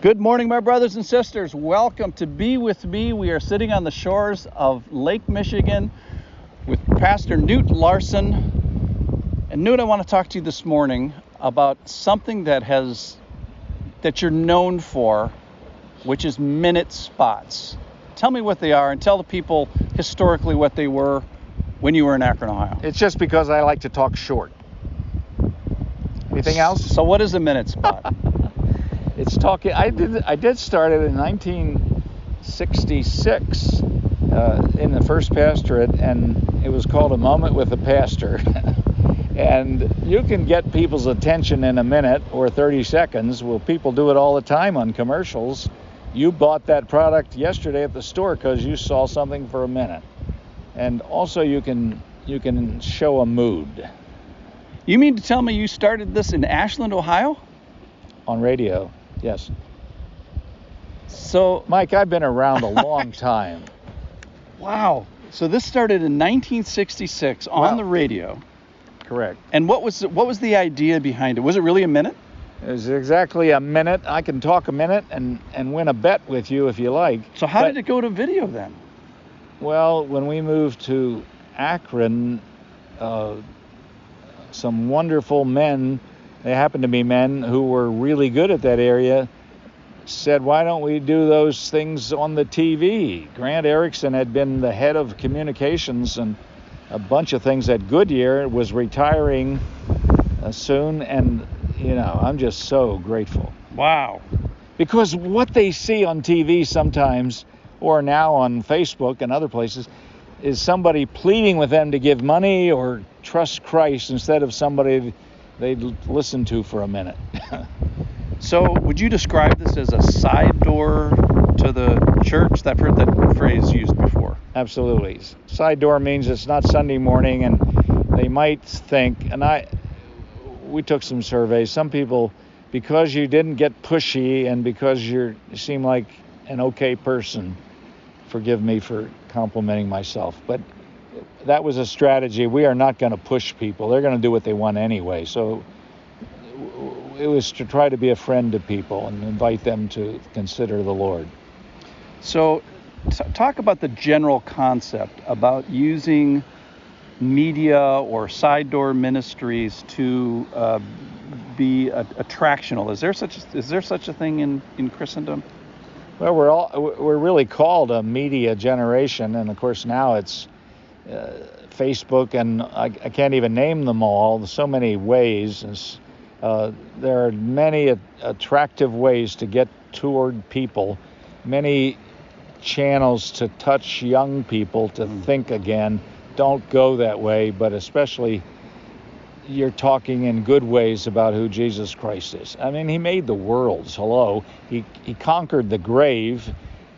Good morning, my brothers and sisters. Welcome to Be With Me. We are sitting on the shores of Lake Michigan with Pastor Knute Larson. And Knute, I want to talk to you this morning about something that you're known for, which is minute spots. Tell me what they are and tell the people historically what they were when you were in Akron, Ohio. It's just because I like to talk short. Anything else? So what is a minute spot? It's talking. I did start it in 1966 in the first pastorate, and it was called A Moment with a Pastor. And you can get people's attention in a minute or 30 seconds. Well, people do it all the time on commercials. You bought that product yesterday at the store because you saw something for a minute. And also you can show a mood. You mean to tell me you started this in Ashland, Ohio? On radio, yes. So, Mike, I've been around a long time. Wow. So this started in 1966 on the radio. Correct. And what was the idea behind it? Was it really a minute? It was exactly a minute. I can talk a minute and win a bet with you if you like. So how did it go to video then? Well, when we moved to Akron, some wonderful men, they happened to be men who were really good at that area, said, why don't we do those things on the TV? Grant Erickson had been the head of communications and a bunch of things at Goodyear, was retiring soon, and I'm just so grateful. Wow. Because what they see on TV sometimes, or now on Facebook and other places, is somebody pleading with them to give money or trust Christ instead of somebody they'd listen to for a minute. So would you describe this as a side door to the church? I've heard that phrase used before. Absolutely. Side door means it's not Sunday morning, and they might think, and we took some surveys, some people, because you didn't get pushy and because you seem like an okay person, forgive me for complimenting myself, but that was a strategy. We are not going to push people. They're going to do what they want anyway. So it was to try to be a friend to people and invite them to consider the Lord. So talk about the general concept about using media or side door ministries to be attractional. Is there such a thing in Christendom? Well, we're really called a media generation, and of course now it's Facebook, and I can't even name them all. There's so many ways. There are many attractive ways to get toward people, many channels to touch young people to think again. Don't go that way, but especially you're talking in good ways about who Jesus Christ is. I mean, he made the worlds. Hello. He conquered the grave.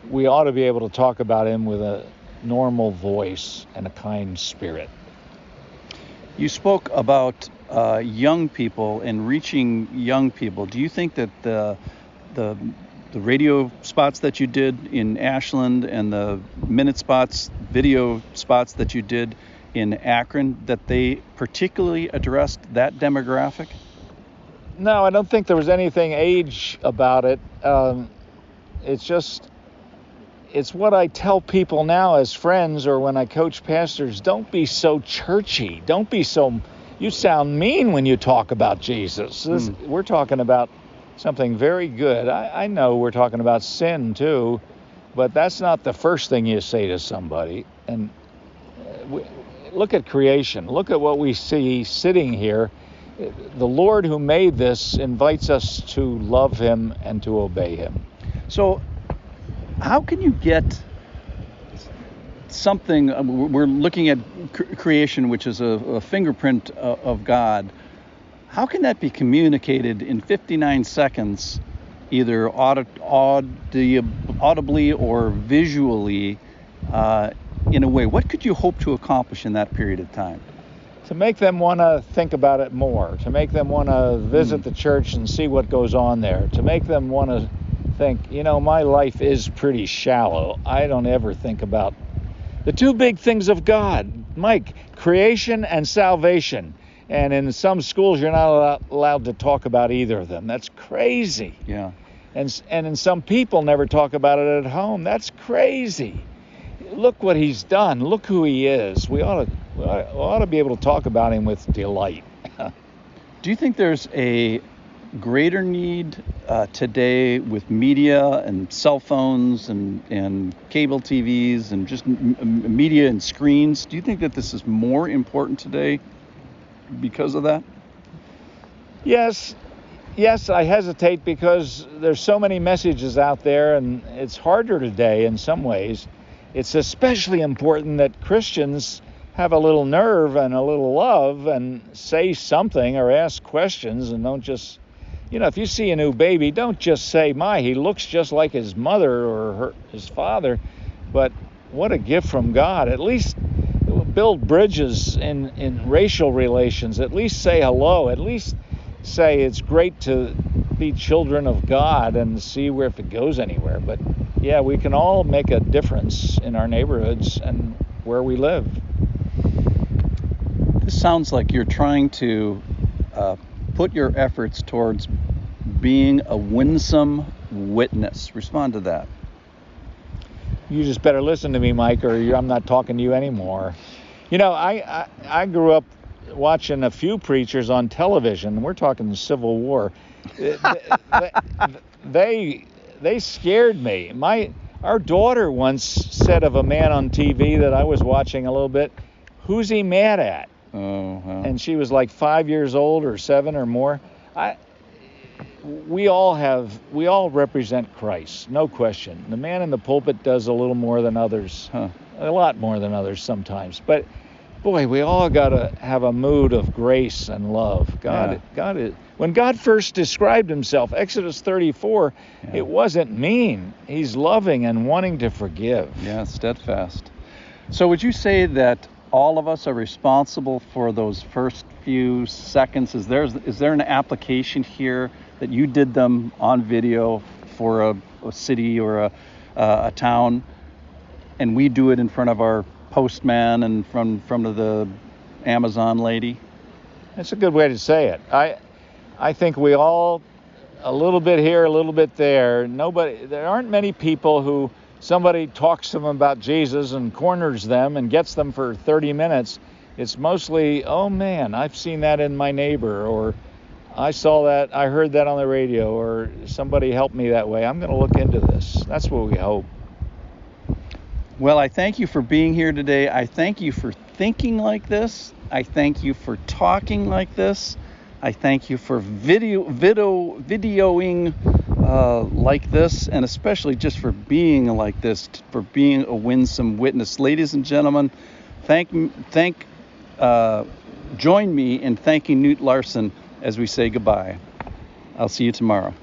We ought to be able to talk about him with a normal voice and a kind spirit. You spoke about young people and reaching young people. Do you think that the radio spots that you did in Ashland and the minute spots, video spots that you did in Akron, that they particularly addressed that demographic? No, I don't think there was anything age about it. It's what I tell people now as friends or when I coach pastors. Don't be so churchy. Don't be so... You sound mean when you talk about Jesus. We're talking about something very good. I know we're talking about sin too, but that's not the first thing you say to somebody. And look at creation. Look at what we see sitting here. The Lord who made this invites us to love him and to obey him. So how can you get something, we're looking at creation, which is a fingerprint of God. How can that be communicated in 59 seconds, either audibly or visually, in a way? What could you hope to accomplish in that period of time? To make them want to think about it more, to make them want to visit the church and see what goes on there, to make them want to think, my life is pretty shallow. I don't ever think about the two big things of God, Mike, creation and salvation. And in some schools, you're not allowed to talk about either of them. That's crazy. Yeah. And some people never talk about it at home. That's crazy. Look what he's done. Look who he is. We ought to be able to talk about him with delight. Do you think there's a greater need today with media and cell phones and cable TVs and just media and screens? Do you think that this is more important today because of that? Yes, I hesitate because there's so many messages out there, and it's harder today in some ways. It's especially important that Christians have a little nerve and a little love and say something or ask questions, and don't just, if you see a new baby, don't just say, he looks just like his mother or his father. But what a gift from God. At least build bridges in racial relations. At least say hello. At least say it's great to be children of God and see if it goes anywhere. But yeah, we can all make a difference in our neighborhoods and where we live. This sounds like you're trying to put your efforts towards being a winsome witness. Respond to that. You just better listen to me, Mike, or I'm not talking to you anymore. I grew up watching a few preachers on television. We're talking the Civil War. They scared me. Our daughter once said of a man on TV that I was watching a little bit, "Who's he mad at?" Oh, wow. And she was like 5 years old or 7 or more. We all represent Christ, no question. The man in the pulpit does a little more than others, a lot more than others sometimes. But boy, we all got to have a mood of grace and love. God is. When God first described himself, Exodus 34, it wasn't mean. He's loving and wanting to forgive. Yeah, steadfast. So would you say that all of us are responsible for those first few seconds? Is there an application here that you did them on video for a city or a town, and we do it in front of our postman and from front of the Amazon lady? That's a good way to say it. I think we all, a little bit here, a little bit there. There aren't many people who somebody talks to them about Jesus and corners them and gets them for 30 minutes. It's mostly, oh man, I've seen that in my neighbor, or I saw that, I heard that on the radio, or somebody helped me that way. I'm going to look into this. That's what we hope. Well, I thank you for being here today. I thank you for thinking like this. I thank you for talking like this. I thank you for videoing like this, and especially just for being like this, for being a winsome witness. Ladies and gentlemen, join me in thanking Knute Larson as we say goodbye. I'll see you tomorrow.